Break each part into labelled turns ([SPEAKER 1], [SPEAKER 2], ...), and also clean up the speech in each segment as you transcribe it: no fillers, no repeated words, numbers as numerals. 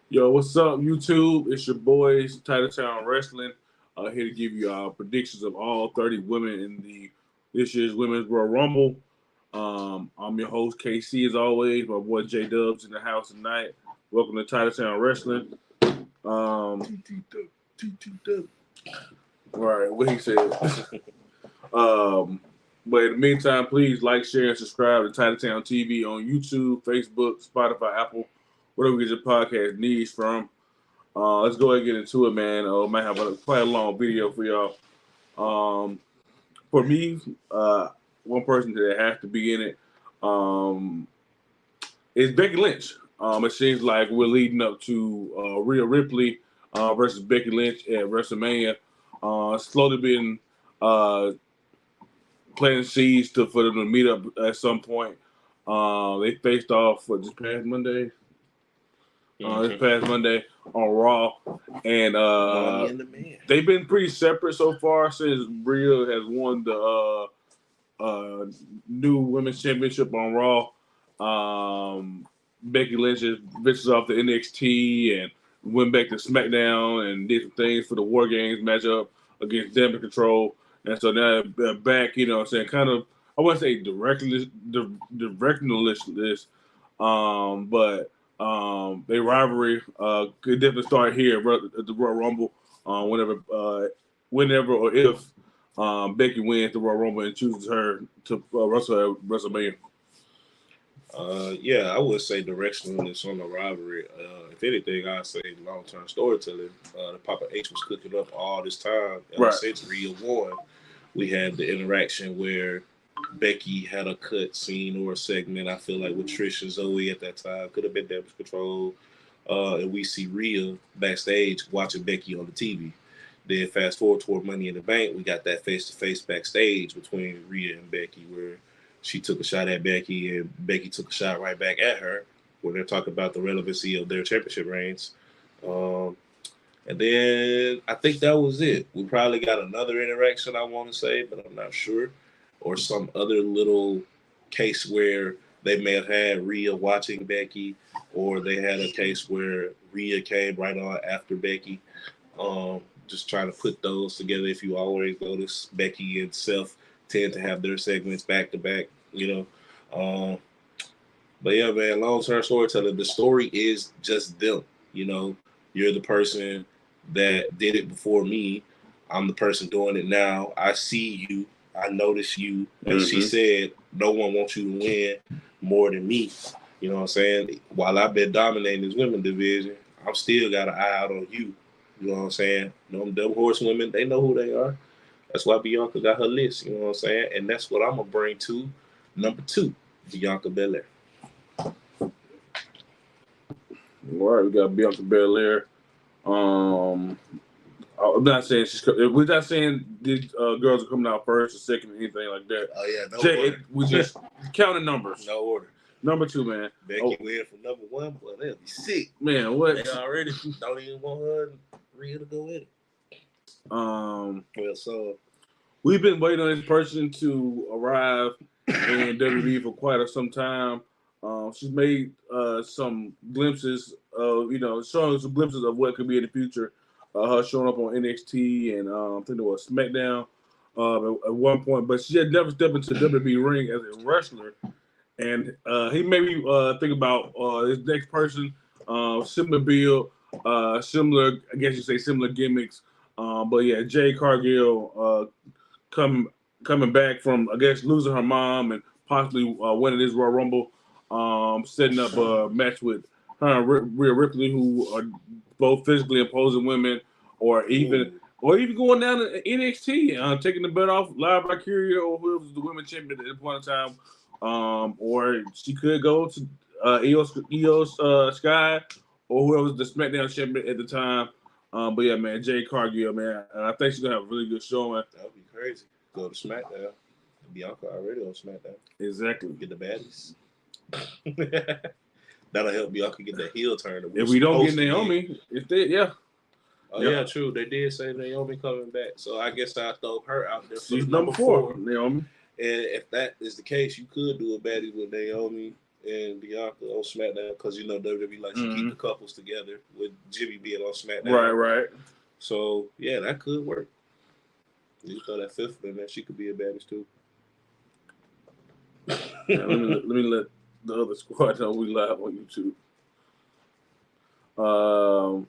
[SPEAKER 1] Yo, what's up, YouTube? It's your boys, Titletown Wrestling. Here to give you our predictions of all 30 women in the this year's Women's Royal Rumble. I'm your host, KC, as always. My boy J Dubs in the house tonight. Welcome to Titletown Wrestling. All right, what he said. But in the meantime, please like, share, and subscribe to Titletown TV on YouTube, Facebook, Spotify, Apple, whatever you get your podcast needs from. Let's go ahead and get into it, man. Might have quite a long video for y'all. Um, for me, one person that has to be in it is Becky Lynch. It seems like we're leading up to Rhea Ripley versus Becky Lynch at WrestleMania. Slowly been uh, planting seeds for them to meet up at some point. They faced off for this past Monday. This past Monday on Raw, and they've been pretty separate so far since Rhea has won the new Women's Championship on Raw. Becky Lynch is vicious off the NXT and went back to SmackDown and did some things for the War Games matchup against Damage Control. And so now they're back, you know what I'm saying, kind of, I wouldn't say directionless, but their rivalry could definitely start here at the Royal Rumble whenever or if Becky wins the Royal Rumble and chooses her to wrestle at WrestleMania.
[SPEAKER 2] Yeah, I would say directionalness on the rivalry. If anything, I'd say long-term storytelling. The Papa H was cooking up all this time. Ever since Rhea won, we had the interaction where Becky had a cut scene or a segment, I feel like, with Trish and Zoe at that time. Could have been Damage Control. And we see Rhea backstage watching Becky on the TV. Then fast forward toward Money in the Bank, we got that face-to-face backstage between Rhea and Becky where she took a shot at Becky and Becky took a shot right back at her when they're talking about the relevancy of their championship reigns. And then I think that was it. We probably got another interaction, I want to say, but I'm not sure. Or some other little case where they may have had Rhea watching Becky, or they had a case where Rhea came right on after Becky. Just trying to put those together. If you always notice, Becky and Seth tend to have their segments back to back, you know. But yeah, man, long-term storytelling. The story is just them. You know, you're the person that did it before me. I'm the person doing it now. I see you. I notice you. As she said, no one wants you to win more than me. You know what I'm saying? While I've been dominating this women's division, I'm still got an eye out on you. You know what I'm saying? Them horse women, they know who they are. That's why Bianca got her list. You know what I'm saying? And that's what I'm going to bring to number 2, Bianca Belair.
[SPEAKER 1] All right, we got Bianca Belair. I'm not saying we're not saying these girls are coming out first or second or anything like that.
[SPEAKER 2] Oh yeah, no order.
[SPEAKER 1] We just counting numbers.
[SPEAKER 2] No order.
[SPEAKER 1] Number 2, man.
[SPEAKER 2] Becky win from number 1, but they'll be sick.
[SPEAKER 1] Man, what?
[SPEAKER 2] They already don't even want her Rhea to go with it. Well, so
[SPEAKER 1] we've been waiting on this person to arrive in WWE for quite some time. She's made some glimpses of, showing some glimpses of what could be in the future. Her showing up on NXT and I think it was SmackDown at one point, but she had never stepped into the WWE ring as a wrestler. And he made me think about this next person, similar build, similar, I guess you say similar gimmicks. But yeah, Jade Cargill coming back from, I guess, losing her mom and possibly winning this Royal Rumble, setting up a match with her and Rhea Ripley, who are both physically imposing women, or even going down to NXT, taking the belt off Live by Curia or whoever's the women's champion at that point in time. Or she could go to Io Sky or whoever was the SmackDown champion at the time. But yeah, man, Jade Cargill, man, I think she's gonna have a really good showing.
[SPEAKER 2] That would be crazy. Go to SmackDown. Bianca already on SmackDown.
[SPEAKER 1] Exactly.
[SPEAKER 2] Get the baddies. That'll help Bianca get the heel turn.
[SPEAKER 1] If we don't get Naomi, if they, yeah.
[SPEAKER 2] Oh yeah, true. They did say Naomi coming back, so I guess I'll throw her out there.
[SPEAKER 1] She's number 4, Naomi.
[SPEAKER 2] And if that is the case, you could do a baddie with Naomi and Bianca on SmackDown because WWE likes to keep the couples together with Jimmy being on SmackDown.
[SPEAKER 1] Right.
[SPEAKER 2] So yeah, that could work. You throw that fifth in there, she could be a baddest too.
[SPEAKER 1] Yeah, let me let the other squad know we live on YouTube.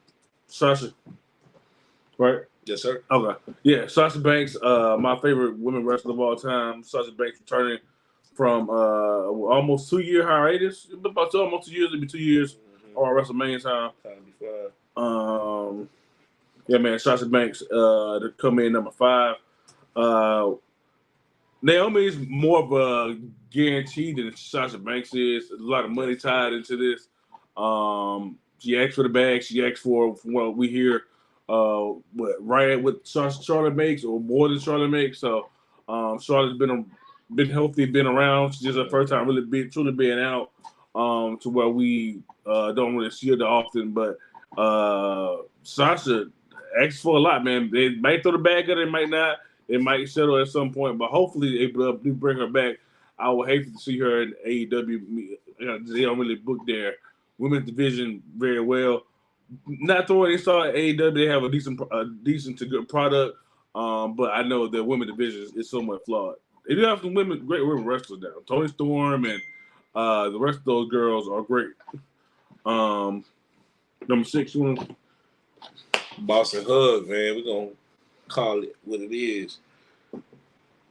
[SPEAKER 1] Sasha, right?
[SPEAKER 2] Yes, sir.
[SPEAKER 1] Okay. Yeah, Sasha Banks, my favorite women wrestler of all time. Sasha Banks returning from almost 2-year hiatus. About almost 2 years. It'll be 2 years or WrestleMania time.
[SPEAKER 2] Time to be flying.
[SPEAKER 1] Yeah, man, Sasha Banks to come in number 5. Naomi is more of a guarantee than Sasha Banks is. A lot of money tied into this. She asked for the bag. She asked for, from what we hear, what Charlotte makes or more than Charlotte makes. So Charlotte's been healthy, been around. She's just her first time truly being out to where we don't really see her that often. But Sasha asks for a lot, man. They might throw the bag at her, they might not. It might settle at some point, but hopefully they do bring her back. I would hate to see her in AEW. They don't really book their women's division very well. Not throwing any star at AEW, they have a decent to good product, but I know the women's division is somewhat flawed. They do have some great women wrestlers now. Toni Storm and the rest of those girls are great. Number 6,
[SPEAKER 2] Boss and Hug, man. We're gonna call it what it is.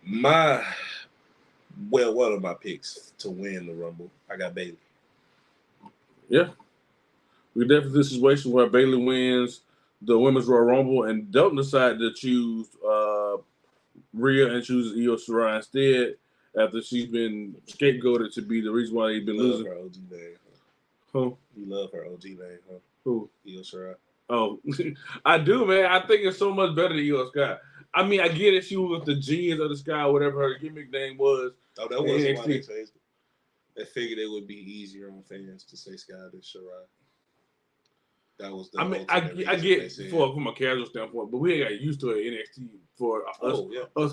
[SPEAKER 2] One of my picks to win the Rumble, I got Bayley.
[SPEAKER 1] Yeah. We definitely this situation where Bayley wins the Women's Royal Rumble and don't decide to choose Rhea and chooses Io Shirai instead after she's been scapegoated to be the reason why they've been losing.
[SPEAKER 2] Her OG name, huh?
[SPEAKER 1] Who?
[SPEAKER 2] You love her OG name, huh?
[SPEAKER 1] Who?
[SPEAKER 2] Io Shirai.
[SPEAKER 1] Oh, I do, man. I think it's so much better than Io Sky. I mean, I get it. She was the genius of the sky, whatever her gimmick name was.
[SPEAKER 2] Oh, that wasn't why they changed it. They figured it would be easier on fans to say Sky than Shirai. That was the.
[SPEAKER 1] I mean, I get from a casual standpoint, but we ain't got used to it NXT for us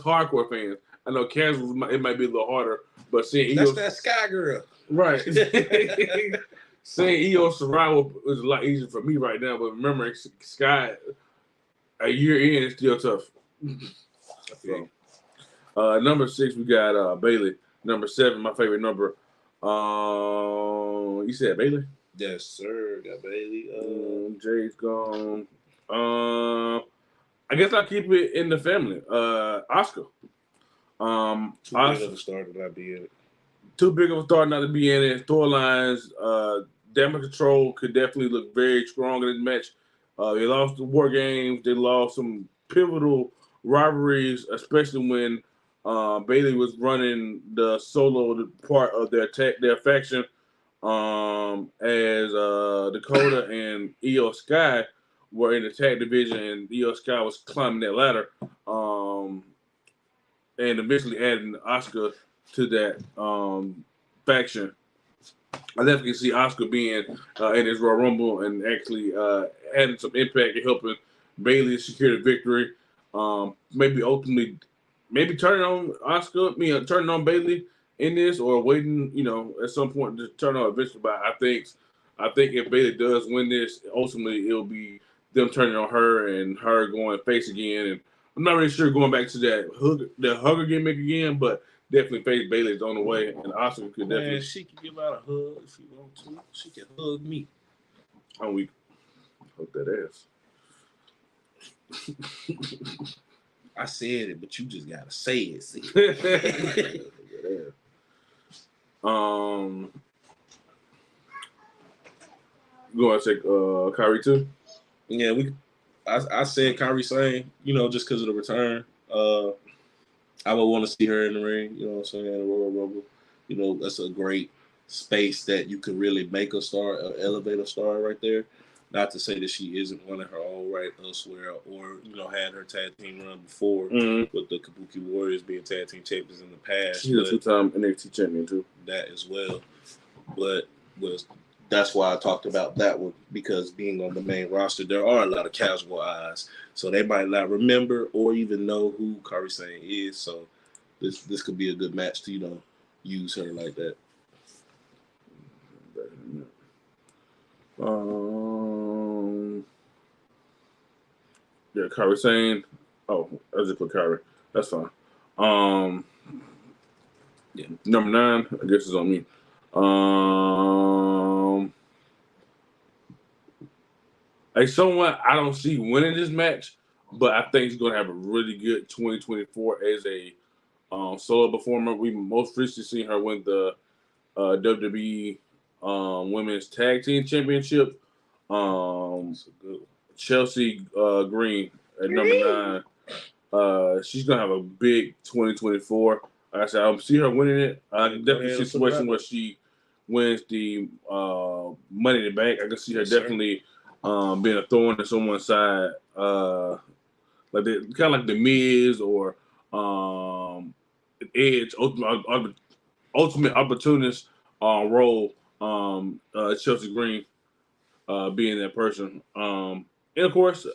[SPEAKER 1] hardcore fans. I know casuals, it might be a little harder, but seeing
[SPEAKER 2] that's that Sky girl,
[SPEAKER 1] right? Saying Io Shirai was a lot easier for me right now, but remember, Sky a year in is still tough. So, number 6, we got Bayley. Number 7, my favorite number. You said Bayley?
[SPEAKER 2] Yes, sir. Got Bayley.
[SPEAKER 1] Jay's gone. I guess I'll keep it in the family. Asuka.
[SPEAKER 2] Too big of a star to not be in it.
[SPEAKER 1] Too big of a star not to be in it. Storylines, Damage Control could definitely look very strong in this match. They lost the War Games. They lost some pivotal rivalries, especially when Bayley was running the solo part of their faction. As Dakota and Io Sky were in the tag division, and Io Sky was climbing that ladder, and eventually adding Asuka to that faction. I definitely see Asuka being in his Royal Rumble and actually adding some impact and helping Bayley secure the victory. Maybe turning on Asuka, turning on Bayley in this, or waiting, at some point to turn on eventually. But I think if Bayley does win this, ultimately it'll be them turning on her and her going face again. And I'm not really sure going back to the hugger gimmick again, but definitely face Bayley's on the way, and Asuka could definitely.
[SPEAKER 2] Man, she can give out a hug if she wants to. She can hug me.
[SPEAKER 1] I'm weak. Hook that ass.
[SPEAKER 2] I said it, but you just gotta say it.
[SPEAKER 1] You want to take Kyrie too?
[SPEAKER 2] Yeah, I said Kyrie Sane, just because of the return. I would want to see her in the ring, you know what I'm saying, in the Royal Rumble. That's a great space that you could really make a star, elevate a star right there. Not to say that she isn't one of her own right elsewhere, or had her tag team run before with the Kabuki Warriors being tag team champions in the past.
[SPEAKER 1] She's a 2-time NXT champion too.
[SPEAKER 2] That as well, but that's why I talked about that one, because being on the main roster, there are a lot of casual eyes, so they might not remember or even know who Kairi Sane is. So this could be a good match to use her like that.
[SPEAKER 1] Yeah, Kyrie saying, oh, I just put Kyrie. That's fine. Yeah, number 9, I guess it's on me. Someone I don't see winning this match, but I think he's going to have a really good 2024 as a solo performer. We most recently seen her win the WWE Women's Tag Team Championship. Chelsea Green at number 9. She's gonna have a big 2024. Like I said, I see her winning it. Definitely a situation where she wins the Money in the Bank. I can see her definitely being a thorn in someone's side, like kind of like the Miz or Edge, ultimate opportunist role. Chelsea Green being that person, and of course,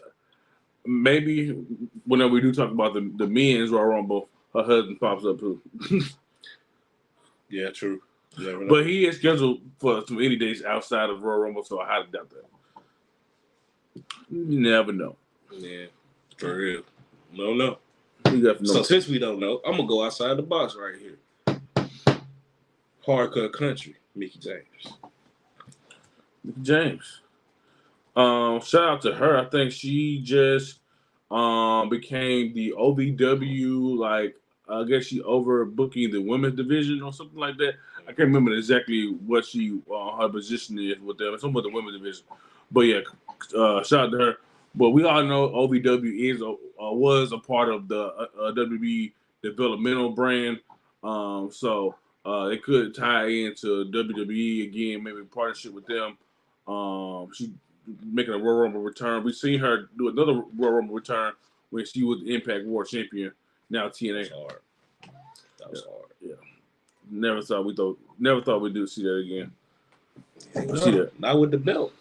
[SPEAKER 1] maybe whenever we do talk about the men's Royal Rumble, her husband pops up too.
[SPEAKER 2] Yeah, true.
[SPEAKER 1] But he is scheduled for some any days outside of Royal Rumble, so I highly doubt that. You never know.
[SPEAKER 2] Yeah, for real. No. So since we don't know, I'm gonna go outside the box right here. Hardcore country, Mickie James.
[SPEAKER 1] Mickie James. Shout out to her. I think she just became the OVW, like I guess she overbooking the women's division or something like that. I can't remember exactly what she her position is with them. It's something with the women's division. But yeah, shout out to her. But we all know OVW is was a part of the WWE developmental brand. So it could tie into WWE again, maybe partnership with them. She making a Royal Rumble return. We've seen her do another Royal Rumble return when she was the Impact World Champion. Now TNA.
[SPEAKER 2] That was hard.
[SPEAKER 1] Yeah. Never thought we'd do see that again.
[SPEAKER 2] See that. Not with the belt.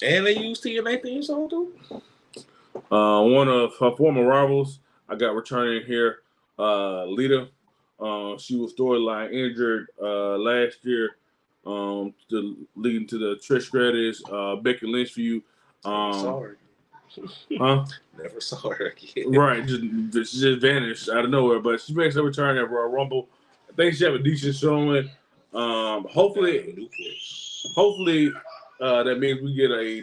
[SPEAKER 2] And they used TNA theme song too.
[SPEAKER 1] One of her former rivals, I got returning here, Lita. She was storyline injured last year, leading to the Trish Stratus, Becky Lynch feud.
[SPEAKER 2] Sorry.
[SPEAKER 1] Huh?
[SPEAKER 2] Never saw her again.
[SPEAKER 1] Right, just vanished out of nowhere. But she makes a return at Royal Rumble. I think she have a decent showing. Hopefully, that means we get a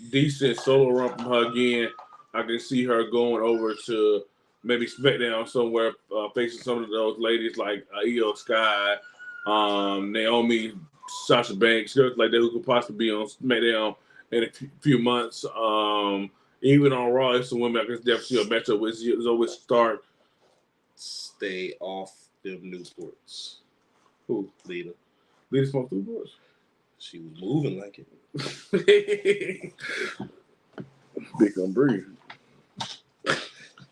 [SPEAKER 1] decent solo run from her again. I can see her going over to maybe SmackDown somewhere, facing some of those ladies like Io Sky, Naomi, Sasha Banks, girls like that who could possibly be on SmackDown in a few months. Even on Raw, if some women I can definitely see a matchup with. It's always start.
[SPEAKER 2] Stay off them Newports.
[SPEAKER 1] Who?
[SPEAKER 2] Lita.
[SPEAKER 1] Lita smoked Newports?
[SPEAKER 2] She was moving like it.
[SPEAKER 1] Big on breathe.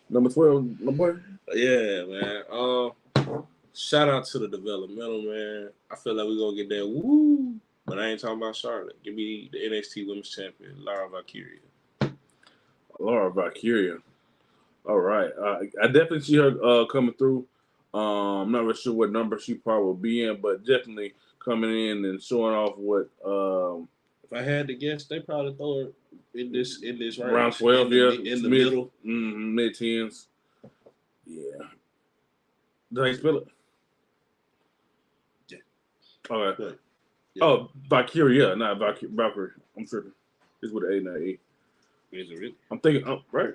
[SPEAKER 1] Number 12, my boy.
[SPEAKER 2] Yeah, man. Shout out to the developmental, man. I feel like we're gonna get that woo. But I ain't talking about Charlotte. Give me the NXT Women's Champion, Laura Valkyria.
[SPEAKER 1] Laura Valkyria. All right. I definitely see her coming through. I'm not really sure what number she probably will be in, but definitely coming in and showing off what.
[SPEAKER 2] If I had to guess, they probably throw her in this range.
[SPEAKER 1] Around 12,
[SPEAKER 2] in the middle.
[SPEAKER 1] Mid-10s. Yeah. Did I spell it?
[SPEAKER 2] Yeah.
[SPEAKER 1] All right.
[SPEAKER 2] Yeah.
[SPEAKER 1] Oh, Valkyria, not Valkyrie. I'm tripping. It's with an A, not E.
[SPEAKER 2] Is it really?
[SPEAKER 1] I'm thinking, right?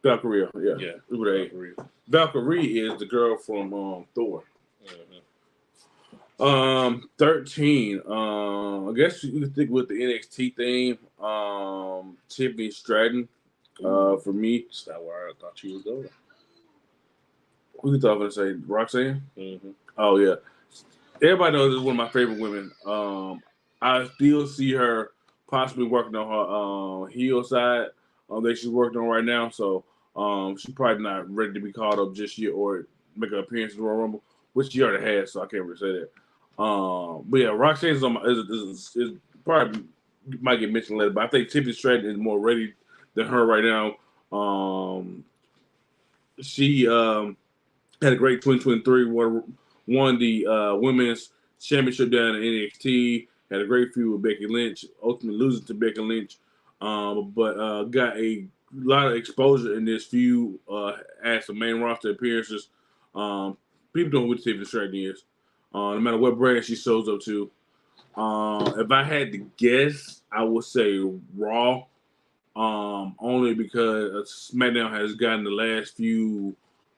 [SPEAKER 1] Valkyria, yeah.
[SPEAKER 2] Yeah.
[SPEAKER 1] It's with an A. Valkyrie is the girl from Thor. 13. I guess you could stick with the NXT theme. Tiffany Stratton. For me.
[SPEAKER 2] That's not where I thought you was going.
[SPEAKER 1] Who you thought I was going to say? Roxanne?
[SPEAKER 2] Mm-hmm.
[SPEAKER 1] Oh, yeah. Everybody knows this is one of my favorite women. I still see her possibly working on her heel side that she's working on right now. So she's probably not ready to be called up just yet or make an appearance in the Royal Rumble, which she already has, so I can't really say that. But yeah, Roxanne is probably might get mentioned later, but I think Tiffany Stratton is more ready than her right now. She Had a great 2023. Won the women's championship down in NXT. Had a great feud with Becky Lynch. Ultimately losing to Becky Lynch, but got a lot of exposure in this feud. Had some main roster appearances. People know who Tiffany Stratton is. No matter what brand she shows up to. If I had to guess, I would say Raw. Only because SmackDown has gotten the last few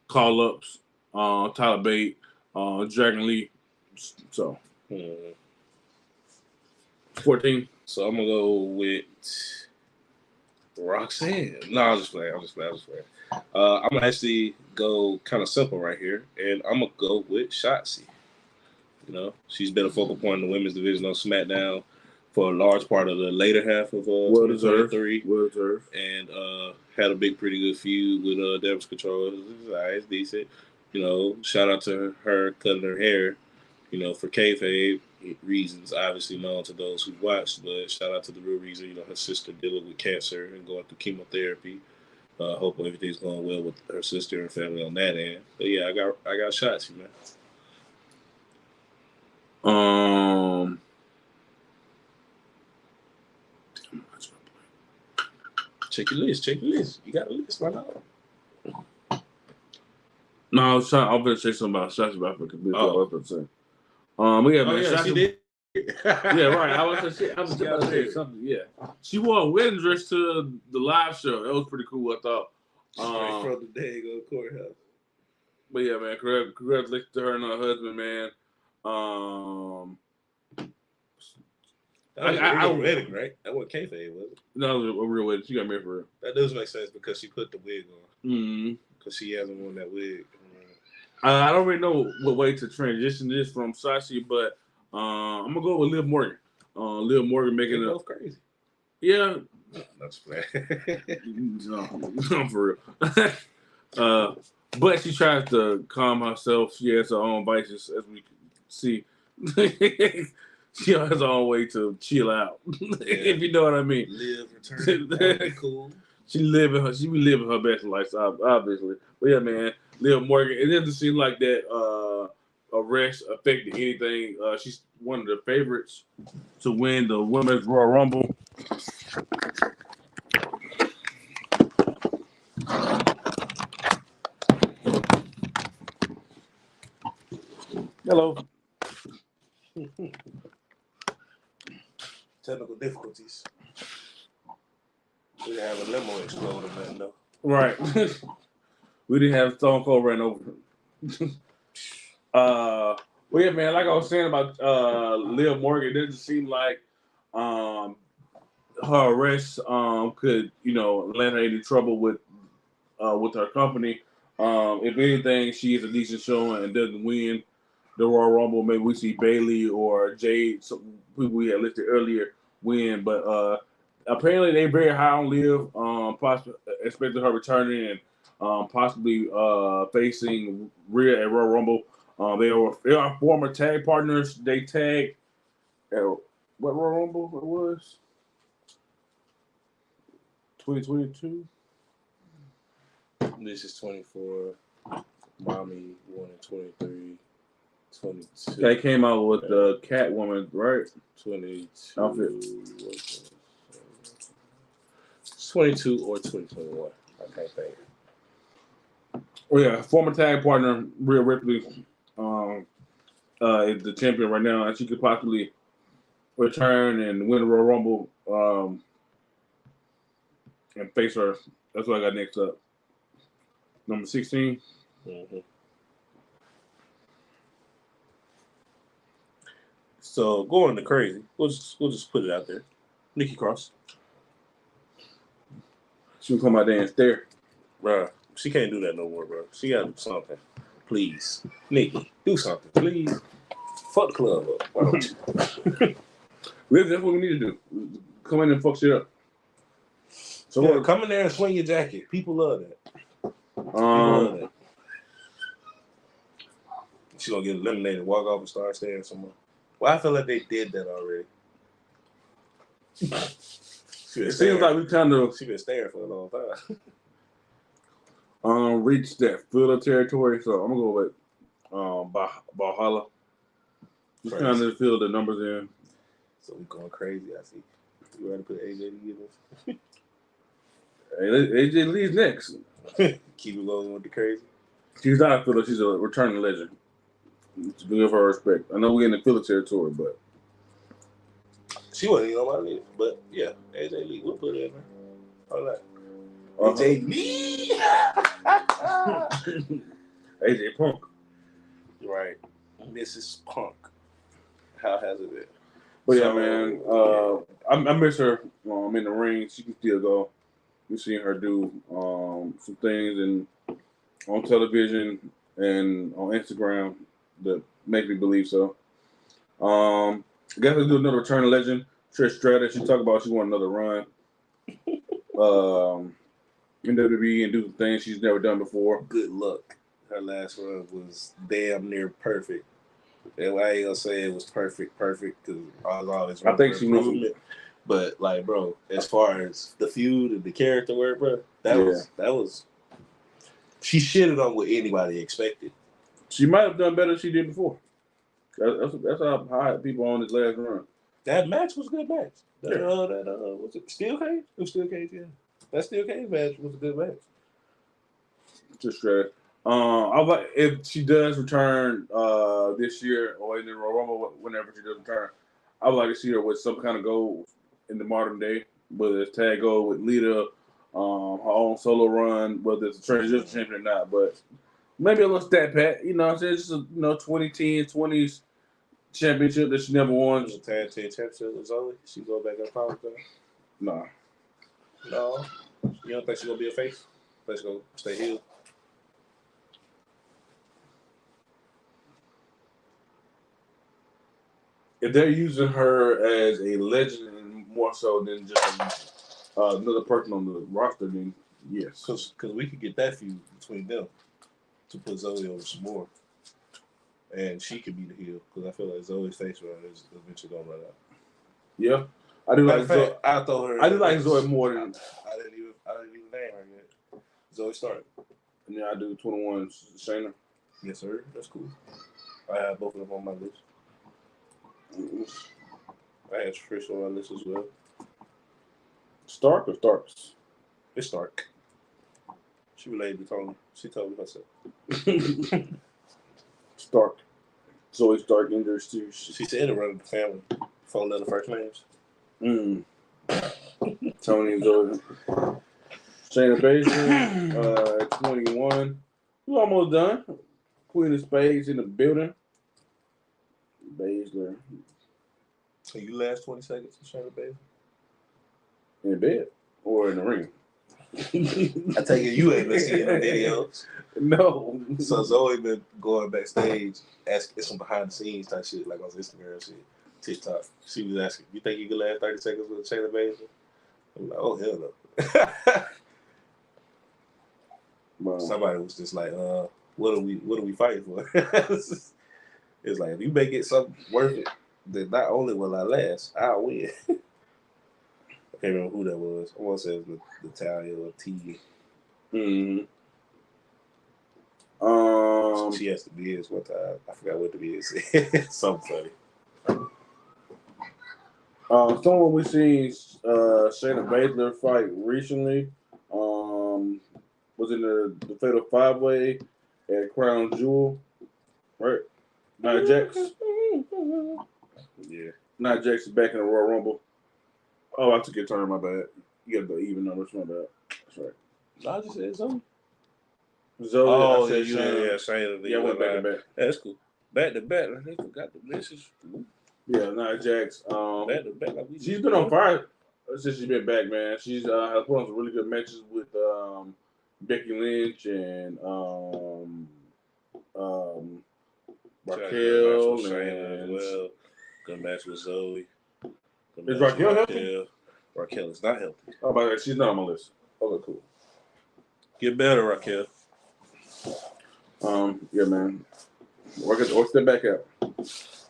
[SPEAKER 1] call-ups. Tyler Bate, Dragon Lee. So 14.
[SPEAKER 2] So I'm gonna go with Roxanne. No, I'm just playing. I'm gonna actually go kind of simple right here, and I'm gonna go with Shotzi. You know, she's been a focal point in the women's division on SmackDown for a large part of the later half of 2023.
[SPEAKER 1] Well deserved.
[SPEAKER 2] And had a pretty good feud with Damage Control. It's decent. You know, shout out to her cutting her hair, you know, for kayfabe reasons, obviously known to those who watched, but shout out to the real reason, you know, her sister dealing with cancer and going through chemotherapy. Hope everything's going well with her sister and family on that end. But yeah, I got shots, man. Check your list. You got a list right now.
[SPEAKER 1] No, I was going to say something about Shotzi, but I forgot what I was going to say.
[SPEAKER 2] Shotzi, she did.
[SPEAKER 1] Yeah, right. I was about to say something. Yeah, she wore a wedding dress to the live show. That was pretty cool, I thought.
[SPEAKER 2] Straight from the day go courthouse.
[SPEAKER 1] But yeah, man, congratulations to her and her husband, man.
[SPEAKER 2] That was a real wedding, right? That wasn't kayfabe, was it?
[SPEAKER 1] No, it was a real wedding. She got married for real.
[SPEAKER 2] That does make sense because she put the wig on.
[SPEAKER 1] Mm-hmm.
[SPEAKER 2] Because she hasn't worn that wig.
[SPEAKER 1] I don't really know what way to transition this from Sashi, but I'm gonna go with Liv Morgan. Liv Morgan making it
[SPEAKER 2] both crazy.
[SPEAKER 1] Yeah.
[SPEAKER 2] That's bad.
[SPEAKER 1] No, for real. But she tries to calm herself. She has her own vices, as we can see. She has her own way to chill out, if you know what I mean.
[SPEAKER 2] Live, return, cool.
[SPEAKER 1] She be living her best life, obviously. But yeah, man, Liv Morgan. It doesn't seem like that arrest affected anything. She's one of the favorites to win the Women's Royal Rumble. Hello.
[SPEAKER 2] Technical difficulties. We didn't have a limo explode or nothing, though.
[SPEAKER 1] Right. We didn't have Stone Cold ran over. Well, yeah, man, like I was saying about Liv Morgan, it doesn't seem like her arrest could, land her into trouble with her company. If anything, she is a decent showing and doesn't win the Royal Rumble. Maybe we see Bayley or Jade, some people we had listed earlier, win. But apparently they very high on Liv, possibly expecting her returning and possibly facing Rhea at Royal Rumble. They are former tag partners. They tagged at what Royal Rumble it was? 2022.
[SPEAKER 2] This is 24. Mommy won in 23. 22.
[SPEAKER 1] They came out with the Catwoman, right?
[SPEAKER 2] 22.
[SPEAKER 1] Outfit.
[SPEAKER 2] 22 or 2021. I can't think.
[SPEAKER 1] Oh yeah, former tag partner Rhea Ripley is the champion right now, and she could possibly return and win the Royal Rumble and face her. That's what I got next up. Number 16.
[SPEAKER 2] Mm-hmm. So going to crazy, we'll just put it out there. Nikki Cross.
[SPEAKER 1] She will come out there and stare.
[SPEAKER 2] Bruh, she can't do that no more, bro. She got to do something. Please. Nikki, do something, please. Fuck the club up. Why don't you?
[SPEAKER 1] Really, that's what we need to do. Come in and fuck shit up.
[SPEAKER 2] So come in there and swing your jacket. People love that. She gonna get eliminated, walk off and start staying somewhere. Well, I feel like they did that already.
[SPEAKER 1] It seems like we kind of...
[SPEAKER 2] She been staying for a long time.
[SPEAKER 1] Reached that filler territory, so I'm gonna go with Valhalla. Just kind of fill the numbers in.
[SPEAKER 2] So we going crazy. I see. You ready to put AJ Lee in this?
[SPEAKER 1] Hey, AJ Lee's next.
[SPEAKER 2] Keep it going with the crazy.
[SPEAKER 1] She's not a filler. She's a returning legend. To give her respect. I know we're in the filler territory, but
[SPEAKER 2] she wasn't even on my list. But yeah, AJ Lee, we'll put it in there. All right. AJ Lee.
[SPEAKER 1] AJ Punk.
[SPEAKER 2] Right. Mrs. Punk. How has it been?
[SPEAKER 1] But yeah, man, I miss her in the ring. She can still go. We've seen her do some things on television and on Instagram that make me believe so. I guess we'll do another return of legend. Trish Stratus. She talked about she want another run in WWE and do things she's never done before.
[SPEAKER 2] Good luck. Her last run was damn near perfect. And I ain't gonna say it was perfect because I was always.
[SPEAKER 1] I think she moved it,
[SPEAKER 2] but like, bro, as far as the feud and the character work, bro, that was. She shitted on what anybody expected.
[SPEAKER 1] She might have done better than she did before. That's how high people on this last run.
[SPEAKER 2] That match was a good match. Was it Steel Cage? It was Steel Cage, yeah. That Steel Cage match was a good match.
[SPEAKER 1] Just straight. I like if she does return this year or in the Royal Rumble, whenever she does return, I would like to see her with some kind of goal in the modern day, whether it's tag goal with Lita, her own solo run, whether it's a transition champion or not, but maybe a little stat pat. You know what I'm saying? Just a 2010s, 20s championship that she never won.
[SPEAKER 2] The tag team championship was Zoe. She go back and power thing.
[SPEAKER 1] No. You
[SPEAKER 2] don't think she's gonna be a face? Let's go stay healed.
[SPEAKER 1] If they're using her as a legend more so than just another person on the roster, then yes.
[SPEAKER 2] Because we could get that feud between them to put Zoe over some more. And she could be the heel because I feel like Zoe's face run is eventually going to run out.
[SPEAKER 1] Yeah. I do like Zoe.
[SPEAKER 2] I
[SPEAKER 1] do like Zoe more than
[SPEAKER 2] I didn't even name her yet. Zoe started.
[SPEAKER 1] And then I do 21 Shayna.
[SPEAKER 2] Yes, sir. That's cool. I have both of them on my list. I had Trish on my list as well.
[SPEAKER 1] Stark or Starks?
[SPEAKER 2] It's Stark. She related to Tony. She told me herself.
[SPEAKER 1] Stark. Zoe Stark Industries.
[SPEAKER 2] She said it running the family. 4 letter first names.
[SPEAKER 1] Tony and Zoe. Shayna Baszler, 21. We're almost done. Queen of Spades in the building. Baszler.
[SPEAKER 2] So you last 20 seconds for Shayna Baszler?
[SPEAKER 1] In bed or in the ring?
[SPEAKER 2] I take it you ain't been seeing the videos.
[SPEAKER 1] No.
[SPEAKER 2] So Zoe been going backstage, asking some behind the scenes type shit, like on Instagram shit, TikTok. She was asking, "You think you can last 30 seconds with Shayna Baszler?" I'm like, "Oh hell no." Wow. Somebody was just like, what are we fighting for?" It's like, if you make it something worth it, then not only will I last, I'll win. I can't remember who that was. I want to say it was Natalia or T. She has to be his one time. I forgot what the be said. Something funny.
[SPEAKER 1] Someone we seen Shayna Baszler fight recently was in the Fatal 5-Way at Crown Jewel, right? Nia Jax.
[SPEAKER 2] Yeah.
[SPEAKER 1] Nia Jax is back in the Royal Rumble. Oh, I took your turn, my bad. You got the even numbers, my bad. That's right.
[SPEAKER 2] No, I just said Zoe.
[SPEAKER 1] Oh,
[SPEAKER 2] yeah, Shayna.
[SPEAKER 1] Yeah, I went back to back.
[SPEAKER 2] That's cool. Back to back. I forgot the message.
[SPEAKER 1] Yeah, Nia Jax.
[SPEAKER 2] Back to back.
[SPEAKER 1] She's been on fire since she's been back, man. She's has put on some really good matches with Becky Lynch and Raquel and
[SPEAKER 2] as well. Good match with Zoe.
[SPEAKER 1] Is Raquel healthy?
[SPEAKER 2] Raquel is not healthy.
[SPEAKER 1] Oh, by the way, she's not on my list. Okay, cool.
[SPEAKER 2] Get better, Raquel.
[SPEAKER 1] Yeah, man. Or step back out.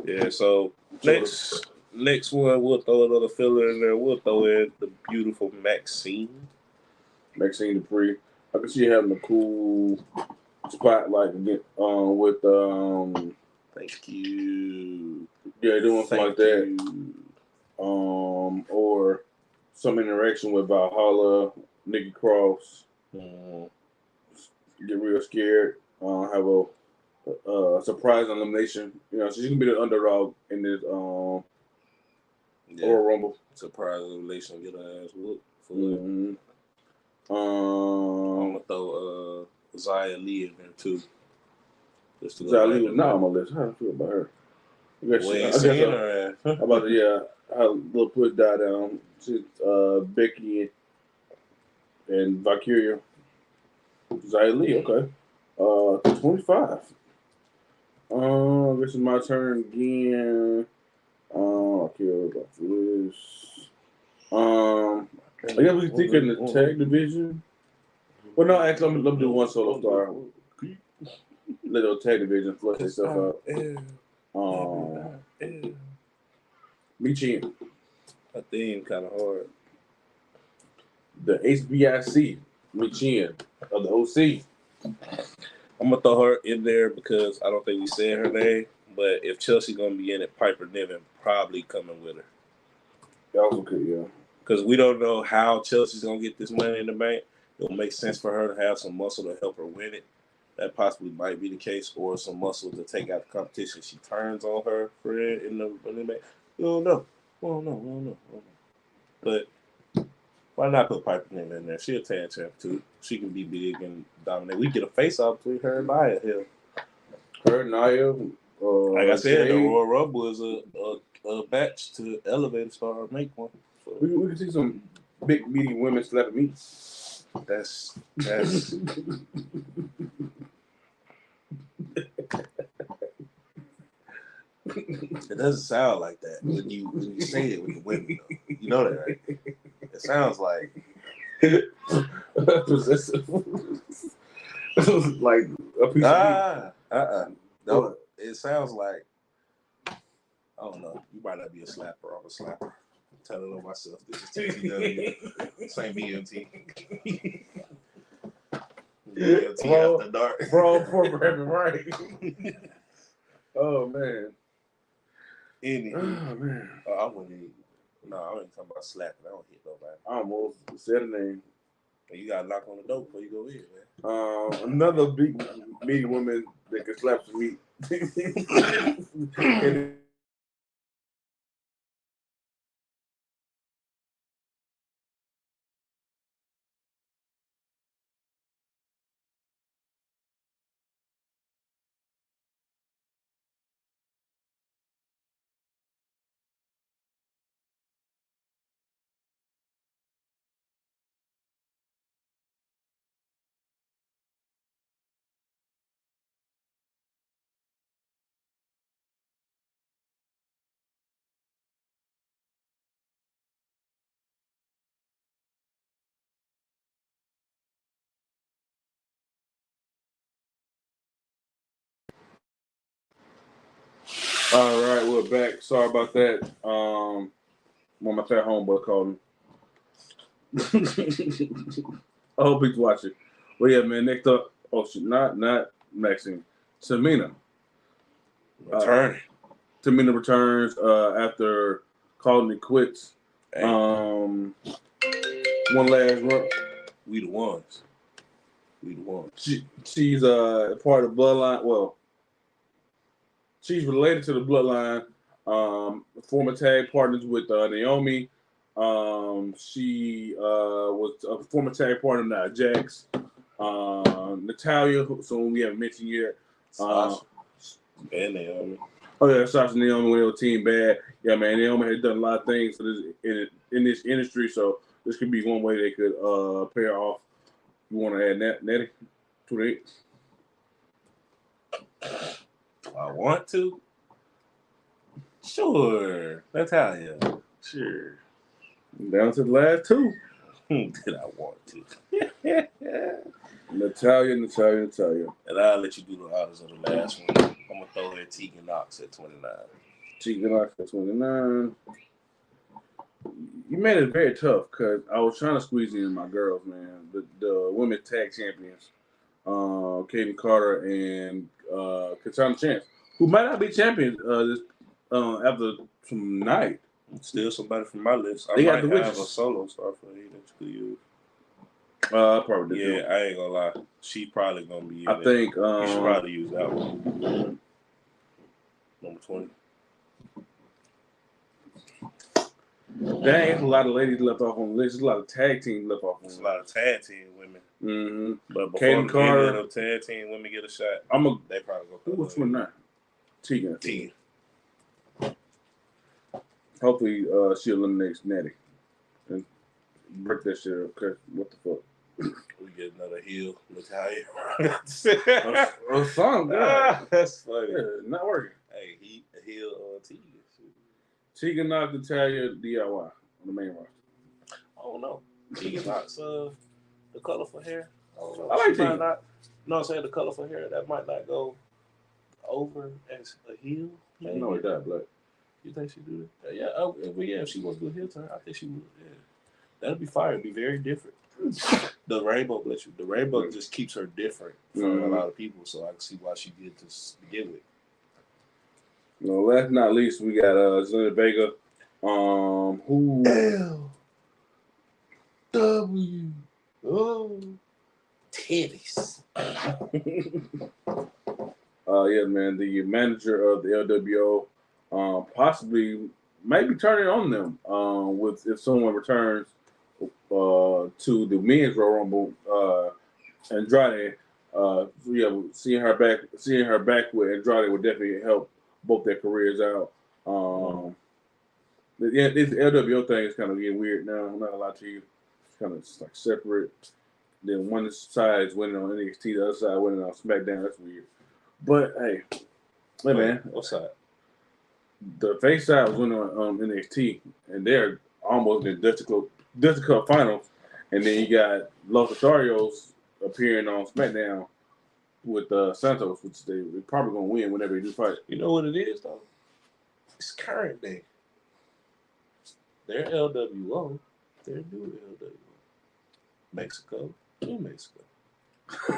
[SPEAKER 2] Yeah, so next one, we'll throw another filler in there. We'll throw in the beautiful Maxine
[SPEAKER 1] Dupree. I can see having a cool spotlight again with
[SPEAKER 2] Thank you.
[SPEAKER 1] Yeah, doing something like that. Or some interaction with Valhalla, Nikki Cross. Get real scared. Have a surprise elimination. You know, she's gonna be the underdog in this Royal Rumble.
[SPEAKER 2] Surprise elimination, get her ass whooped.
[SPEAKER 1] Mm-hmm.
[SPEAKER 2] I'm gonna throw Xia Li in there too.
[SPEAKER 1] Xia Li was not on my list. How do I feel about her?
[SPEAKER 2] We ain't seen her ass.
[SPEAKER 1] About her little push die down. She's Becky and Valkyria. Xia Li, okay. 25. I guess it's my turn again. I care about this. I guess we can think in the tag division. Well, no, actually, let me do one solo star. Little tag division flush itself out. Michin.
[SPEAKER 2] That theme kind of hard.
[SPEAKER 1] The HBIC, Michin of the OC.
[SPEAKER 2] I'm gonna throw her in there because I don't think we said her name. But if Chelsea's gonna be in it, Piper Niven probably coming with her.
[SPEAKER 1] That was okay, yeah.
[SPEAKER 2] Because we don't know how Chelsea's gonna get this money in the bank. It'll make sense for her to have some muscle to help her win it. That possibly might be the case, or some muscle to take out the competition. She turns on her friend in the bank. We don't know. But why not put Piper Niven in there? She's a tag champ too. She can be big and dominate. We get a face-off between her and Nia here.
[SPEAKER 1] Her and Nia.
[SPEAKER 2] Like I said, the Royal Rumble is a batch to elevate a star or make one. So.
[SPEAKER 1] We can see some big meaty women slapping me.
[SPEAKER 2] That's it doesn't sound like that when you say it with the women though. You know that, right? It sounds like
[SPEAKER 1] like a piece of meat.
[SPEAKER 2] No, it sounds like I don't know. You might not be a slapper. I'm a slapper. I'm telling on myself. This is TTW. Same BMT. BMT after dark.
[SPEAKER 1] Bro, programming right. Oh man.
[SPEAKER 2] Oh
[SPEAKER 1] man.
[SPEAKER 2] I wouldn't even. No, I ain't talking about slapping. I don't hit nobody.
[SPEAKER 1] I almost said a name.
[SPEAKER 2] You gotta knock on the door before you go in, man.
[SPEAKER 1] Another big meaty woman that can slap some meat. All right, we're back. Sorry about that. One of my fat homeboy called me. I hope he's watching. Well, yeah, man. Next up, not Maxine, Tamina.
[SPEAKER 2] Returning.
[SPEAKER 1] Tamina returns after calling it quits.
[SPEAKER 2] Hey.
[SPEAKER 1] One last run.
[SPEAKER 2] We the ones.
[SPEAKER 1] She's part of the bloodline. Well, she's related to the bloodline. Former tag partners with Naomi. She was a former tag partner now, Jax. Natalia, so we haven't mentioned yet.
[SPEAKER 2] Sasha and Naomi.
[SPEAKER 1] Oh yeah, Sasha and Naomi when they were Team Bad. Yeah, man, Naomi has done a lot of things for this in this industry, so this could be one way they could pair off. You want to add Nettie to it?
[SPEAKER 2] I want to. Sure, Natalia. Sure.
[SPEAKER 1] Down to the last two.
[SPEAKER 2] Did I want to?
[SPEAKER 1] Natalia.
[SPEAKER 2] And I'll let you do the honors of the last one. I'm gonna throw in Tegan Knox at 29.
[SPEAKER 1] Tegan Knox at 29. you made it very tough because I was trying to squeeze in my girls, man. The women's tag champions, Kaden Carter and Katana Chance, who might not be champions this after tonight.
[SPEAKER 2] Still somebody from my list. I
[SPEAKER 1] They got
[SPEAKER 2] might
[SPEAKER 1] the
[SPEAKER 2] have
[SPEAKER 1] witches.
[SPEAKER 2] a solo star for you that you could use.
[SPEAKER 1] Probably
[SPEAKER 2] Yeah, I ain't gonna lie. She probably gonna be.
[SPEAKER 1] I think
[SPEAKER 2] you should probably use that one. Number 20.
[SPEAKER 1] Dang, it's a lot of ladies left off on the list. There's a lot of tag teams left off on the list.
[SPEAKER 2] There's a lot of tag team women.
[SPEAKER 1] Mm-hmm.
[SPEAKER 2] But before any of tag team women get a shot, they probably go.
[SPEAKER 1] Who was 29? Tegan.
[SPEAKER 2] Tegan.
[SPEAKER 1] Hopefully, she eliminates Natty and break that shit up. Cause what the fuck?
[SPEAKER 2] We get another heel Natalia.
[SPEAKER 1] A song, yeah.
[SPEAKER 2] That's funny.
[SPEAKER 1] Yeah, not working.
[SPEAKER 2] Hey, a heel Tegan.
[SPEAKER 1] Tegan knocked Natalia DIY on the main roster.
[SPEAKER 2] I don't know. Tegan knocks the colorful hair. I don't know.
[SPEAKER 1] I like Tegan.
[SPEAKER 2] No, I'm saying the colorful hair that might not go over as a heel. Maybe.
[SPEAKER 1] No, it does, Black.
[SPEAKER 2] You think she do that? Yeah. If she wants to do a heel turn, I think she would. Yeah, that'd be fire. It'd be very different. The rainbow, bless you. The rainbow just keeps her different from a lot of people, so I can see why she did this to begin with.
[SPEAKER 1] Last but not least, we got Zelina Vega, who
[SPEAKER 2] Titties.
[SPEAKER 1] Yeah, man, the manager of the LWO, possibly maybe turning on them with if someone returns to the men's Royal Rumble. Andrade, seeing her back with Andrade would definitely help both their careers out. This LWO thing is kind of getting weird now. I'm not gonna lie to you. It's kind of just like separate. Then one side is winning on NXT, the other side winning on SmackDown. That's weird. But hey man,
[SPEAKER 2] what side?
[SPEAKER 1] The face side was winning on NXT, and they're almost in the Dusty Cup Finals. And then you got Los Lotharios appearing on SmackDown with Santos, which they're probably gonna win whenever they do fight.
[SPEAKER 2] You know what it is though? It's current day. They're LWO. They're new LWO. Mexico to Mexico.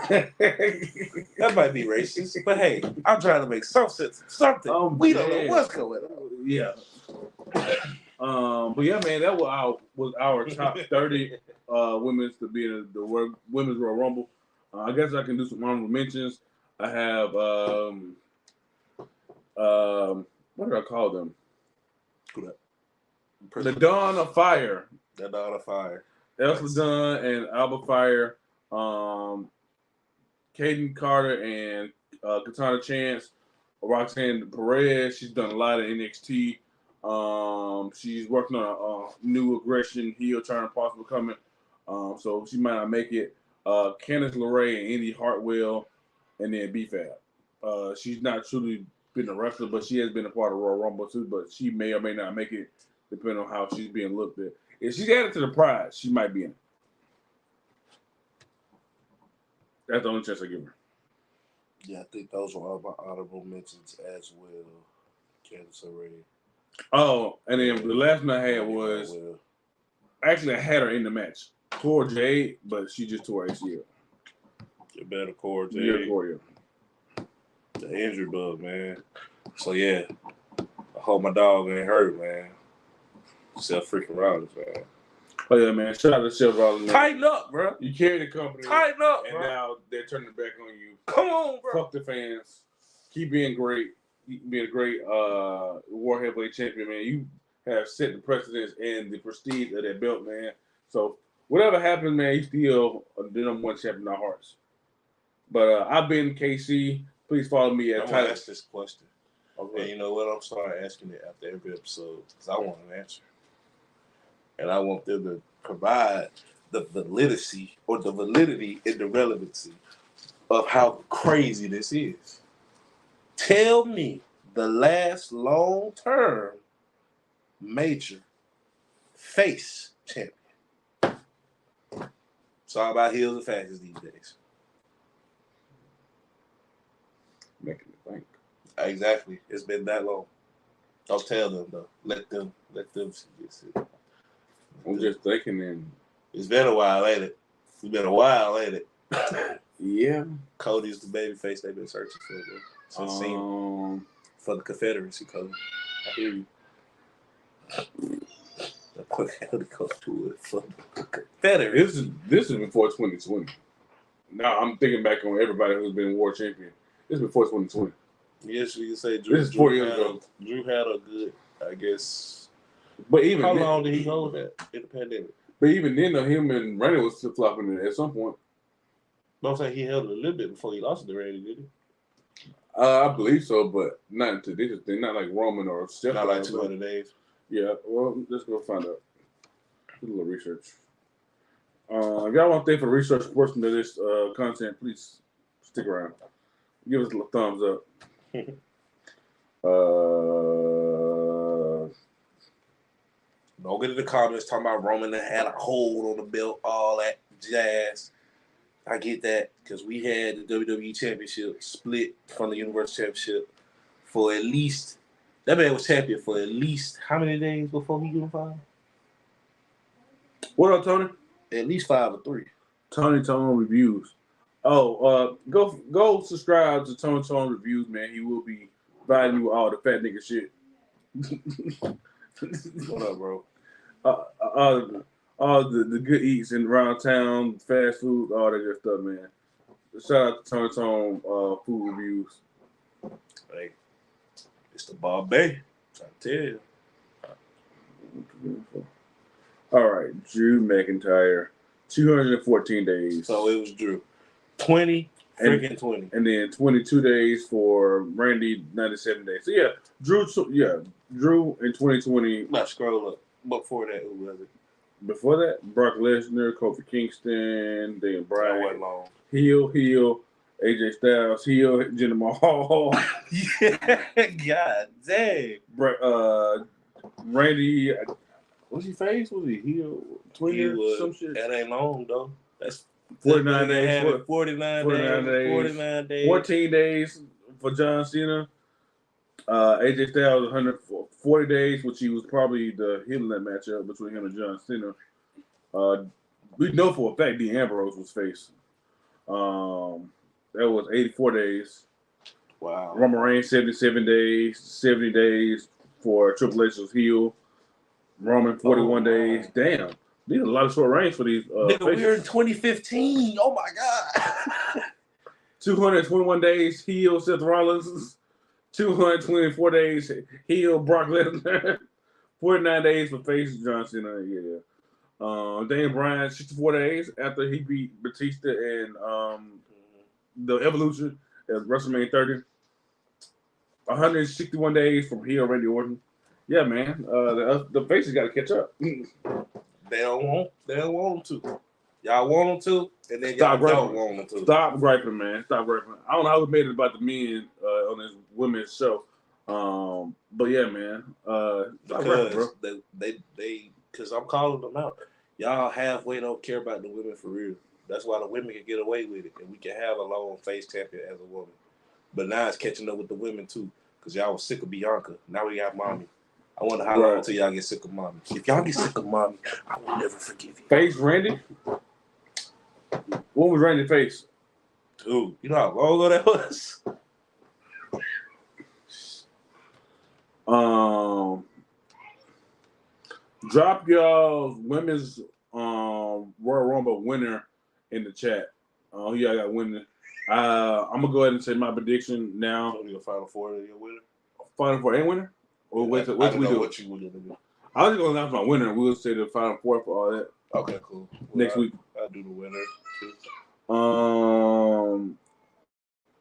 [SPEAKER 2] That might be racist, but hey, I'm trying to make some sense of something. We don't know what's going on.
[SPEAKER 1] Yeah. But yeah, man, that was our top 30 women's to be in the Women's Royal Rumble. I guess I can do some honorable mentions. I have what did I call them? The Dawn of Fire.
[SPEAKER 2] The Dawn of Fire.
[SPEAKER 1] Elsa Dunn and Alba Fire. Kaden Carter and Katana Chance. Roxanne Perez. She's done a lot of NXT. She's working on a new aggression heel turn possible coming. So she might not make it. Candice LeRae and Indy Hartwell, and then B-Fab. She's not truly been a wrestler, but she has been a part of Royal Rumble too. But she may or may not make it, depending on how she's being looked at. If she's added to the prize, she might be in it. That's the only chance I give her.
[SPEAKER 2] Yeah, I think those were all my honorable mentions as well. Candice LeRae.
[SPEAKER 1] Oh, and then the last one I had was actually I had her in the match. Cora Jade, but she just tore ACL.
[SPEAKER 2] Get better, Cora Jade.
[SPEAKER 1] Yeah, Cora.
[SPEAKER 2] The injury bug, man. So yeah, I hope my dog ain't hurt, man. Seth freaking Rollins, man.
[SPEAKER 1] Oh yeah, man. Shout out to Seth Rollins.
[SPEAKER 2] Tighten up, bro.
[SPEAKER 1] You carry the company.
[SPEAKER 2] Tighten up,
[SPEAKER 1] and
[SPEAKER 2] bro.
[SPEAKER 1] Now they're turning it back on you.
[SPEAKER 2] Come on, bro.
[SPEAKER 1] Fuck the fans. Keep being great. Being a great War Heavyweight Champion, man. You have set the precedence and the prestige of that belt, man. So whatever happens, man, you still the number one champion in our hearts. But I've been KC. Please follow me at
[SPEAKER 2] I'm gonna ask this question. Okay. And you know what? I'm starting asking it after every episode because I want an answer. And I want them to provide the validity and the relevancy of how crazy this is. Tell me the last long-term major face champion. It's all about heels and fashions these days.
[SPEAKER 1] Making me think.
[SPEAKER 2] Exactly. It's been that long. Don't tell them though. Let them see this.
[SPEAKER 1] I'm just thinking, and
[SPEAKER 2] it's been a while, ain't it? It's been a while, ain't it?
[SPEAKER 1] Yeah.
[SPEAKER 2] Cody's the baby face they've been searching for. Since for the Confederacy, Cody. I hear you. Cody goes to it for the Confederacy.
[SPEAKER 1] This is before 2020. Now I'm thinking back on everybody who's been war champion. This is before 2020.
[SPEAKER 2] Yes, you can say Drew.
[SPEAKER 1] This is 4 years ago.
[SPEAKER 2] Drew had a good, I guess.
[SPEAKER 1] But even
[SPEAKER 2] how long did he hold that in the pandemic?
[SPEAKER 1] But even then, though, him and Randy was flip flopping at some point.
[SPEAKER 2] But I'm saying he held it a little bit before he lost it to Randy, did he?
[SPEAKER 1] I believe so, but not until this thing. Not like Roman or Steph.
[SPEAKER 2] Not like 200 days.
[SPEAKER 1] Yeah. Well, let's go find out. Do a little research. If y'all want to thank for the research portion of this content, please stick around. Give us a little thumbs up.
[SPEAKER 2] Don't get in the comments talking about Roman that had a hold on the belt, all that jazz. I get that because we had the WWE Championship split from the Universal Championship for at least, that man was champion for at least how many days before he unified?
[SPEAKER 1] What up, Tony?
[SPEAKER 2] At least 5 or 3.
[SPEAKER 1] Tony Tone Reviews. Oh, go subscribe to Tony Tone Reviews, man. He will be providing you all the fat nigga shit.
[SPEAKER 2] What up, bro?
[SPEAKER 1] All the good eats in around town, fast food, all that good stuff, man. Shout out to Tony Tone Food Reviews.
[SPEAKER 2] Hey, it's the Bob Bay. I tell you.
[SPEAKER 1] All right, Drew McIntyre, 214 days.
[SPEAKER 2] So it was Drew. 20.
[SPEAKER 1] And then 22 days for Randy, 97 days. So yeah, Drew in 2020.
[SPEAKER 2] Let's scroll up. But before that, who was it?
[SPEAKER 1] Before that, Brock Lesnar, Kofi Kingston, then Brian.
[SPEAKER 2] That wasn't long.
[SPEAKER 1] Heel, AJ Styles, heel, Jinder Mahal.
[SPEAKER 2] Yeah, God dang.
[SPEAKER 1] Randy, was he face? Was he heel? Some shit.
[SPEAKER 2] That ain't long though. That's
[SPEAKER 1] 49 days.
[SPEAKER 2] 49 days.
[SPEAKER 1] 14 days for John Cena. AJ Styles 140 days, which he was probably the heel in that matchup between him and John Cena. We know for a fact Dean Ambrose was face. That was 84 days.
[SPEAKER 2] Wow.
[SPEAKER 1] Roman Reigns 77 days, 70 days for Triple H's heel. Roman 41 days. Damn. These are a lot of short reigns for these.
[SPEAKER 2] We're in 2015. Oh my God.
[SPEAKER 1] 221 days heel Seth Rollins. 224 days heel Brock Lesnar. 49 days for face John Cena. Yeah. Daniel Bryan 64 days after he beat Batista and the Evolution at WrestleMania 30. 161 days from heel Randy Orton. Yeah, man. The faces got to catch up.
[SPEAKER 2] They don't want them to. Y'all want them to, and then y'all don't want them to.
[SPEAKER 1] Stop griping, man. Stop griping. I don't know how we made it about the men on this women's show. But yeah, man.
[SPEAKER 2] Because I'm calling them out. Y'all halfway don't care about the women for real. That's why the women can get away with it, and we can have a lone face champion as a woman. But now it's catching up with the women too, because y'all was sick of Bianca. Now we got Mommy. I wonder how long until y'all get sick of Mommy. If y'all get sick of Mommy, I will never forgive you.
[SPEAKER 1] Face Randy? When was Randy face?
[SPEAKER 2] Dude, you know how long ago that was?
[SPEAKER 1] Drop y'all's women's Royal Rumble winner in the chat. Y'all got winning. I'm gonna go ahead and say my prediction now.
[SPEAKER 2] So your Final Four is your winner?
[SPEAKER 1] Final Four and winner? Or wait till we do?
[SPEAKER 2] What you would do.
[SPEAKER 1] I was gonna announce my winner. We'll say the Final Four for all that.
[SPEAKER 2] Okay, cool.
[SPEAKER 1] Next week.
[SPEAKER 2] I'll do the winner too.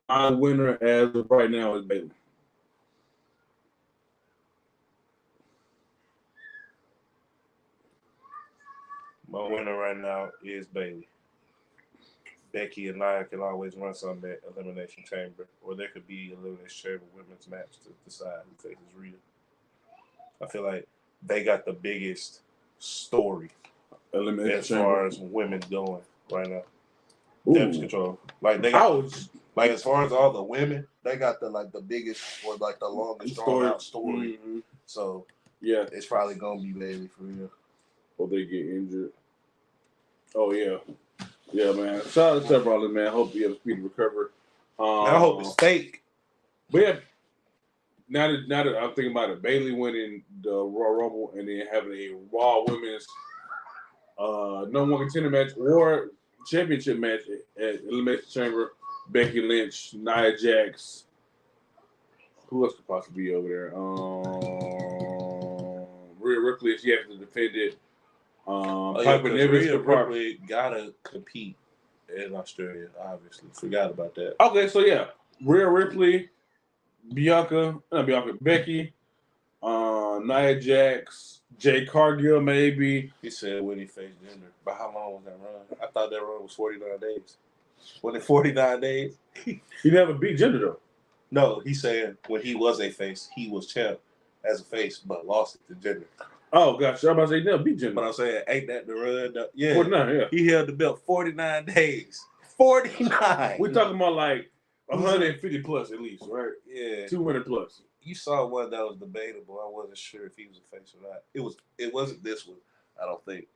[SPEAKER 1] My winner as of right now is Bayley.
[SPEAKER 2] My winner right now is Bayley. Becky and Nia can always run something at Elimination Chamber, or there could be Elimination Chamber women's match to decide who faces Rhea. I feel like they got the biggest story as far as women going right now. Damage control. Like they got, like as far as all the women, they got the biggest or like the longest drawn out story. Mm-hmm. So yeah, it's probably gonna be Bayley for real.
[SPEAKER 1] or they get injured. Oh yeah, yeah, man. Shout out to Seth Rollins, man. Hope you have a speedy recovery.
[SPEAKER 2] I hope it's fake.
[SPEAKER 1] But yeah, now that I'm thinking about it, Bailey winning the Royal Rumble and then having a Raw Women's #1 contender match or championship match at Elimination Chamber. Becky Lynch, Nia Jax. Who else could possibly be over there? Rhea Ripley, she has to defend it. Piper Niven.
[SPEAKER 2] Rhea Ripley gotta compete in Australia, obviously. Forgot about that.
[SPEAKER 1] Okay, so yeah. Rhea Ripley, Becky, Nia Jax, Jay Cargill, maybe.
[SPEAKER 2] He said when he faced Jinder. But how long was that run? I thought that run was 49 days. Was it 49 days?
[SPEAKER 1] He never beat Jinder, though.
[SPEAKER 2] No, he's saying when he was a face, he was champ as a face, but lost it to Jinder.
[SPEAKER 1] Oh, gotcha. I'm about to say he never beat Jinder.
[SPEAKER 2] But I'm saying, ain't that the run? Yeah.
[SPEAKER 1] 49, yeah.
[SPEAKER 2] He held the belt 49 days. 49.
[SPEAKER 1] We're talking about like 150 plus at least, right?
[SPEAKER 2] Yeah.
[SPEAKER 1] 200 plus.
[SPEAKER 2] You saw one that was debatable. I wasn't sure if he was a face or not. It wasn't this one, I don't think.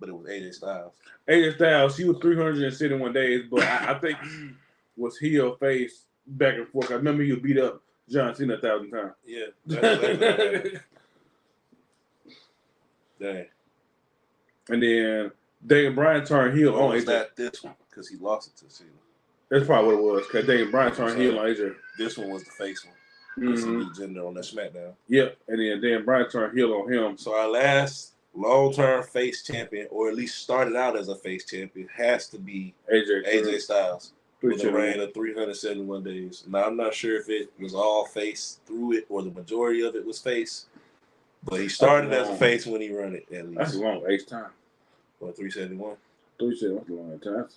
[SPEAKER 2] But it was AJ Styles.
[SPEAKER 1] AJ Styles, he was 371 days, but I think he was heel face back and forth. I remember he beat up John Cena 1,000 times.
[SPEAKER 2] Yeah. That's Dang.
[SPEAKER 1] And then Daniel Bryan turned heel on AJ.
[SPEAKER 2] Not this one, because he lost it to Cena.
[SPEAKER 1] That's probably what it was, because Daniel Bryan turned heel on AJ.
[SPEAKER 2] This one was the face one. Because he beat Jinder on that SmackDown.
[SPEAKER 1] Yep, and then Daniel Bryan turned heel on him.
[SPEAKER 2] So our last long-term face champion, or at least started out as a face champion, has to be AJ Styles. With a reign of 371 days. Now, I'm not sure if it was all face through it or the majority of it was face. But he started as a face when he run it, at least.
[SPEAKER 1] That's a long age time.
[SPEAKER 2] What, 371?
[SPEAKER 1] 371 is a long time.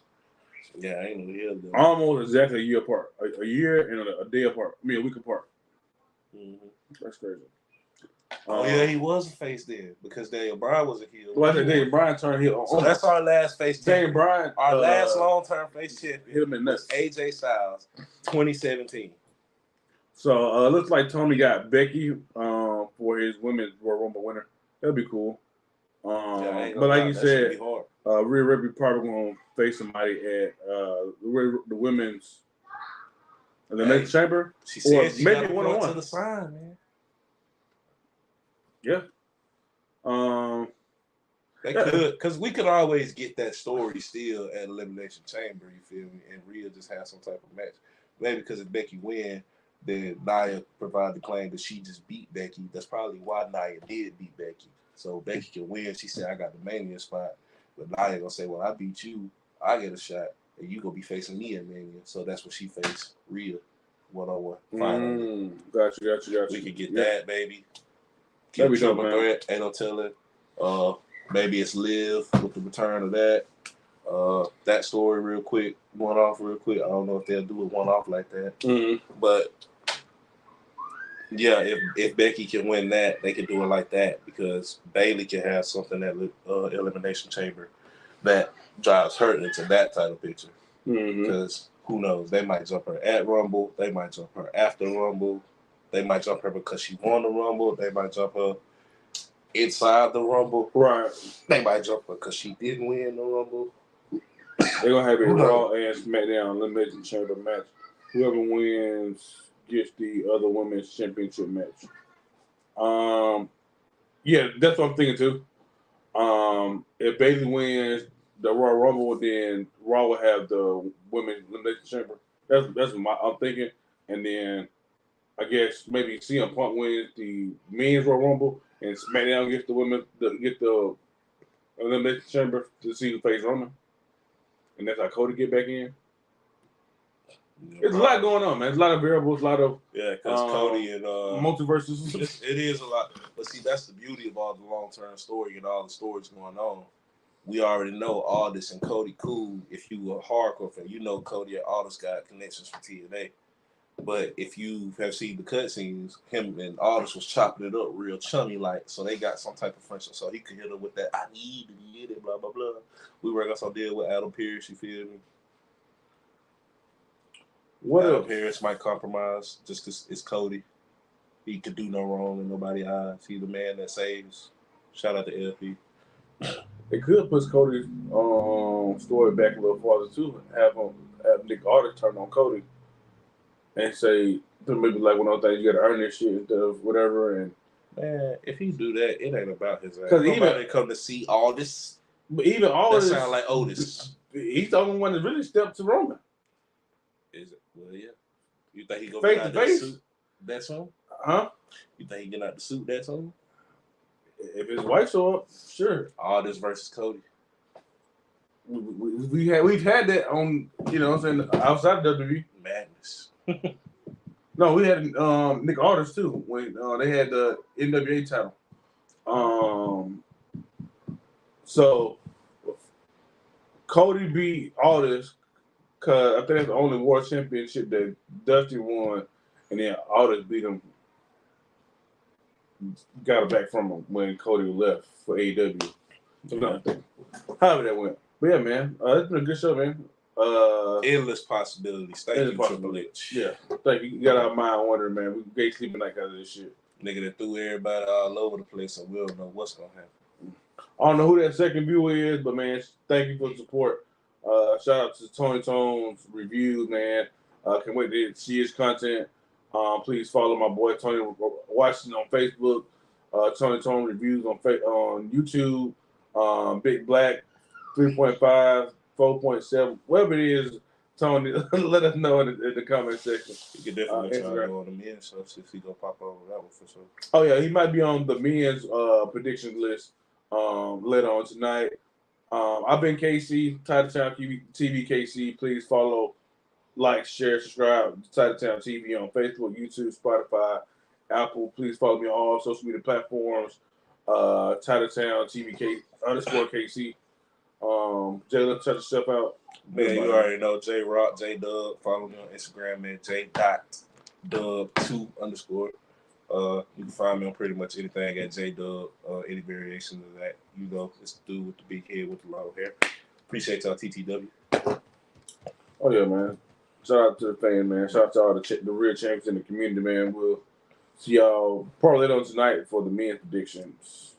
[SPEAKER 2] Yeah, I ain't know the hell.
[SPEAKER 1] Almost exactly a year apart. A year and a day apart. I mean, a week apart.
[SPEAKER 2] Mm-hmm.
[SPEAKER 1] That's crazy.
[SPEAKER 2] Oh, yeah, he was a face then because Daniel Bryan was a heel.
[SPEAKER 1] Well, I said Daniel Bryan turned heel.
[SPEAKER 2] So that's our last face champion.
[SPEAKER 1] Daniel Bryan.
[SPEAKER 2] Our last long-term face champion
[SPEAKER 1] hit him in nuts.
[SPEAKER 2] AJ Styles, 2017.
[SPEAKER 1] So looks like Tony got Becky for his women's Royal Rumble winner. That'd be cool. But like you said, Rhea Ripley probably going to face somebody at the women's the next chamber.
[SPEAKER 2] She said
[SPEAKER 1] she maybe one-on-one
[SPEAKER 2] to the sign, man.
[SPEAKER 1] Yeah.
[SPEAKER 2] They could, because we could always get that story still at Elimination Chamber, you feel me? And Rhea just have some type of match. Maybe because if Becky win, then Nia provide the claim that she just beat Becky. That's probably why Nia did beat Becky. So Becky can win. She said, I got the Mania spot. But Nia going to say, well, I beat you. I get a shot. And you going to be facing me at Mania. So that's what she faced Rhea one-on-one.
[SPEAKER 1] Gotcha.
[SPEAKER 2] We could get that, baby.
[SPEAKER 1] That'd be dope, man.
[SPEAKER 2] Threat, ain't no telling. Maybe it's Liv with the return of that. That story real quick, one off real quick. I don't know if they'll do it one off like that.
[SPEAKER 1] Mm-hmm.
[SPEAKER 2] But yeah, if Becky can win that, they can do it like that because Bayley can have something at Elimination Chamber that drives her into that title picture. Because who knows? They might jump her at Rumble. They might jump her after Rumble. They might jump her because she won the Rumble. They might jump her inside the Rumble.
[SPEAKER 1] Right.
[SPEAKER 2] They might jump her because she didn't win the Rumble.
[SPEAKER 1] They're going to have a Raw and SmackDown Elimination Chamber match. Whoever wins gets the other women's championship match. Yeah, that's what I'm thinking too. If Bayley wins the Royal Rumble, then Raw will have the women's elimination chamber. That's what I'm thinking. And then I guess maybe CM Punk wins the men's Royal Rumble, and SmackDown gets the elimination chamber to see who face Roman. And that's how Cody get back in. There's a lot going on, man. There's a lot of variables, a lot of
[SPEAKER 2] because Cody and
[SPEAKER 1] multiverses.
[SPEAKER 2] It is a lot, but see, that's the beauty of all the long-term story and all the stories going on. We already know Aldis and Cody cool. If you a hardcore fan, you know Cody and Aldis got connections for TNA. But if you have seen the cutscenes, him and Aldis was chopping it up real chummy like, so they got some type of friendship. So he could hit her with that, I need to get it, blah, blah, blah. We work on some deal with Adam Pearce, you feel me?
[SPEAKER 1] What
[SPEAKER 2] Adam Pearce might compromise just because it's Cody. He could do no wrong in nobody's eyes. He's the man that saves. Shout out to LP.
[SPEAKER 1] It could push Cody's story back a little farther too. Have Nick Aldis turn on Cody and say maybe like one of those things you got to earn this shit instead of whatever. And
[SPEAKER 2] man, if he do that, it ain't about his ass.
[SPEAKER 1] Because
[SPEAKER 2] nobody come to see all this.
[SPEAKER 1] But even all
[SPEAKER 2] that sound like Otis.
[SPEAKER 1] He's the only one that really stepped to Roman.
[SPEAKER 2] Is it? Well, yeah. You think he gonna get out the suit that soon?
[SPEAKER 1] Huh?
[SPEAKER 2] You think he get out the suit that soon?
[SPEAKER 1] If his wife show up, sure.
[SPEAKER 2] Aldis versus Cody.
[SPEAKER 1] We've had that on, you know what I'm saying, outside of WWE.
[SPEAKER 2] Madness.
[SPEAKER 1] No, we had Nick Aldis too when they had the NWA title. So Cody beat Aldis because I think that's the only world championship that Dusty won, and then Aldis beat him, got it back from him when Cody left for AEW. However that went. But yeah, man, it's been a good show, man.
[SPEAKER 2] Endless possibilities. Thank you, Triple H.
[SPEAKER 1] Yeah, thank you. You got our mind wondering, man. We great sleeping like because of this shit.
[SPEAKER 2] Nigga that threw everybody all over the place, and we don't know what's gonna happen.
[SPEAKER 1] I don't know who that second viewer is, but man, thank you for the support. Shout out to Tony Tone's reviews, man. Can't wait to see his content. Please follow my boy Tony Washington on Facebook. Tony Tone reviews on YouTube. Big Black 3.5, 4.7, whatever it is. Tony, let us know in the comment section.
[SPEAKER 2] You can definitely try to go on the men's stuff, see if he gonna pop over that one for sure.
[SPEAKER 1] Oh yeah, he might be on the men's predictions list later on tonight. I've been KC, Titletown TV KC. Please follow, like, share, subscribe to Titletown TV on Facebook, YouTube, Spotify, Apple. Please follow me on all social media platforms. Titletown TV _KC. Jay, let's check yourself out.
[SPEAKER 2] Man, you already know J Rock, J Dub. Follow me on Instagram, man. J.Dub2_. You can find me on pretty much anything at J-Dub, any variations of that. You know, it's the dude with the big head with the long hair. Appreciate y'all, TTW.
[SPEAKER 1] Oh, yeah, man. Shout out to the fans, man. Shout out to all the real champions in the community, man. We'll see y'all probably later on tonight for the men's predictions.